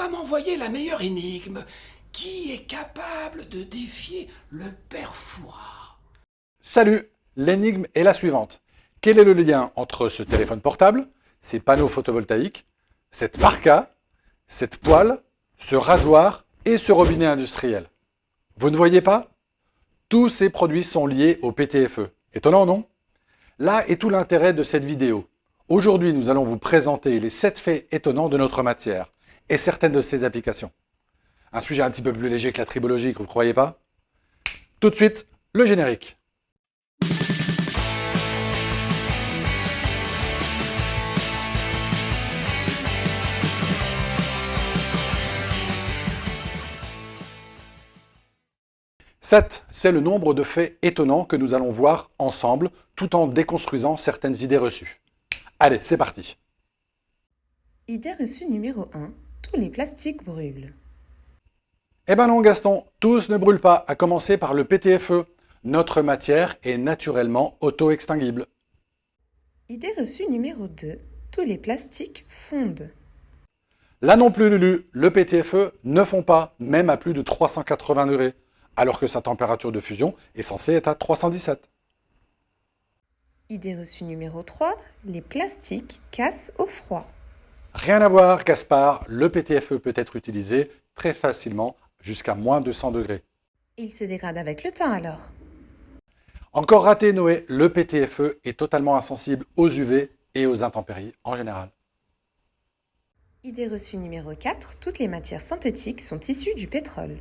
pas m'envoyer la meilleure énigme? Qui est capable de défier le père Fouras? Salut! L'énigme est la suivante. Quel est le lien entre ce téléphone portable, ces panneaux photovoltaïques, cette parka, cette poêle, ce rasoir et ce robinet industriel? Vous ne voyez pas? Tous ces produits sont liés au PTFE. Étonnant, non? Là est tout l'intérêt de cette vidéo. Aujourd'hui, nous allons vous présenter les 7 faits étonnants de notre matière et certaines de ses applications. Un sujet un petit peu plus léger que la tribologie, vous ne croyez pas? Tout de suite, le générique. « 7, c'est le nombre de faits étonnants que nous allons voir ensemble, tout en déconstruisant certaines idées reçues. Allez, c'est parti. Idée reçue numéro 1. Tous les plastiques brûlent. Eh ben non Gaston, tous ne brûlent pas, à commencer par le PTFE. Notre matière est naturellement auto-extinguible. Idée reçue numéro 2. Tous les plastiques fondent. Là non plus Lulu, le PTFE ne fond pas, même à plus de 380 degrés, alors que sa température de fusion est censée être à 317. Idée reçue numéro 3. Les plastiques cassent au froid. Rien à voir, Gaspard, le PTFE peut être utilisé très facilement jusqu'à moins 200 degrés. Il se dégrade avec le temps alors. Encore raté Noé, le PTFE est totalement insensible aux UV et aux intempéries en général. Idée reçue numéro 4. Toutes les matières synthétiques sont issues du pétrole.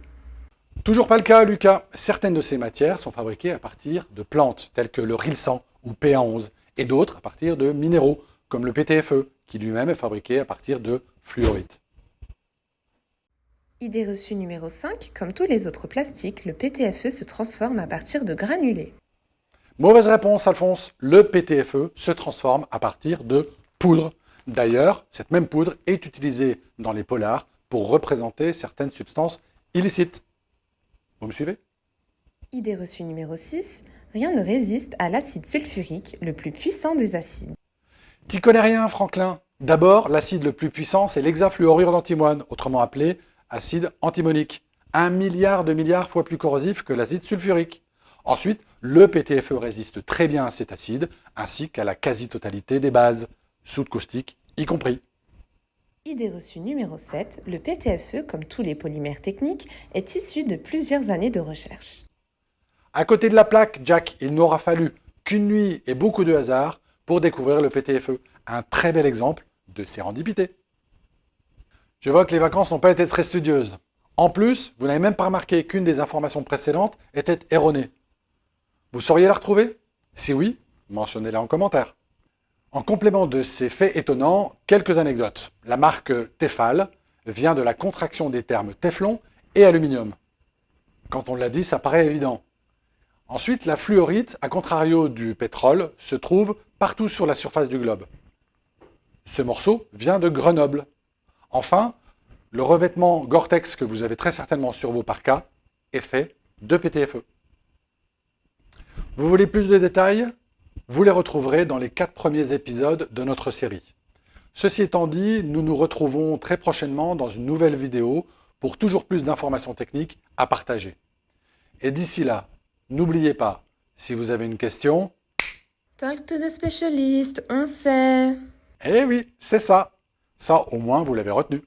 Toujours pas le cas, Lucas. Certaines de ces matières sont fabriquées à partir de plantes, telles que le rilsan ou PA11, et d'autres à partir de minéraux, comme le PTFE, qui lui-même est fabriqué à partir de fluorite. Idée reçue numéro 5. Comme tous les autres plastiques, le PTFE se transforme à partir de granulés. Mauvaise réponse, Alphonse. Le PTFE se transforme à partir de poudre. D'ailleurs, cette même poudre est utilisée dans les polars pour représenter certaines substances illicites. Vous me suivez? Idée reçue numéro 6. Rien ne résiste à l'acide sulfurique, le plus puissant des acides. T'y connais rien, Franklin. D'abord, l'acide le plus puissant, c'est l'hexafluorure d'antimoine, autrement appelé acide antimonique. 1 milliard de milliards fois plus corrosif que l'acide sulfurique. Ensuite, le PTFE résiste très bien à cet acide, ainsi qu'à la quasi-totalité des bases, soude caustique y compris. Idée reçue numéro 7. Le PTFE, comme tous les polymères techniques, est issu de plusieurs années de recherche. À côté de la plaque, Jack, il n'aura fallu qu'une nuit et beaucoup de hasard pour découvrir le PTFE. Un très bel exemple de sérendipité. Je vois que les vacances n'ont pas été très studieuses. En plus, vous n'avez même pas remarqué qu'une des informations précédentes était erronée. Vous sauriez la retrouver? Si oui, mentionnez-la en commentaire. En complément de ces faits étonnants, quelques anecdotes. La marque Tefal vient de la contraction des termes téflon et aluminium. Quand on l'a dit, ça paraît évident. Ensuite, la fluorite, à contrario du pétrole, se trouve partout sur la surface du globe. Ce morceau vient de Grenoble. Enfin, le revêtement Gore-Tex que vous avez très certainement sur vos parkas est fait de PTFE. Vous voulez plus de détails? Vous les retrouverez dans les 4 premiers épisodes de notre série. Ceci étant dit, nous nous retrouvons très prochainement dans une nouvelle vidéo pour toujours plus d'informations techniques à partager. Et d'ici là, n'oubliez pas, si vous avez une question... Talk to the specialist, on sait. Eh oui, c'est ça. Ça, au moins, vous l'avez retenu.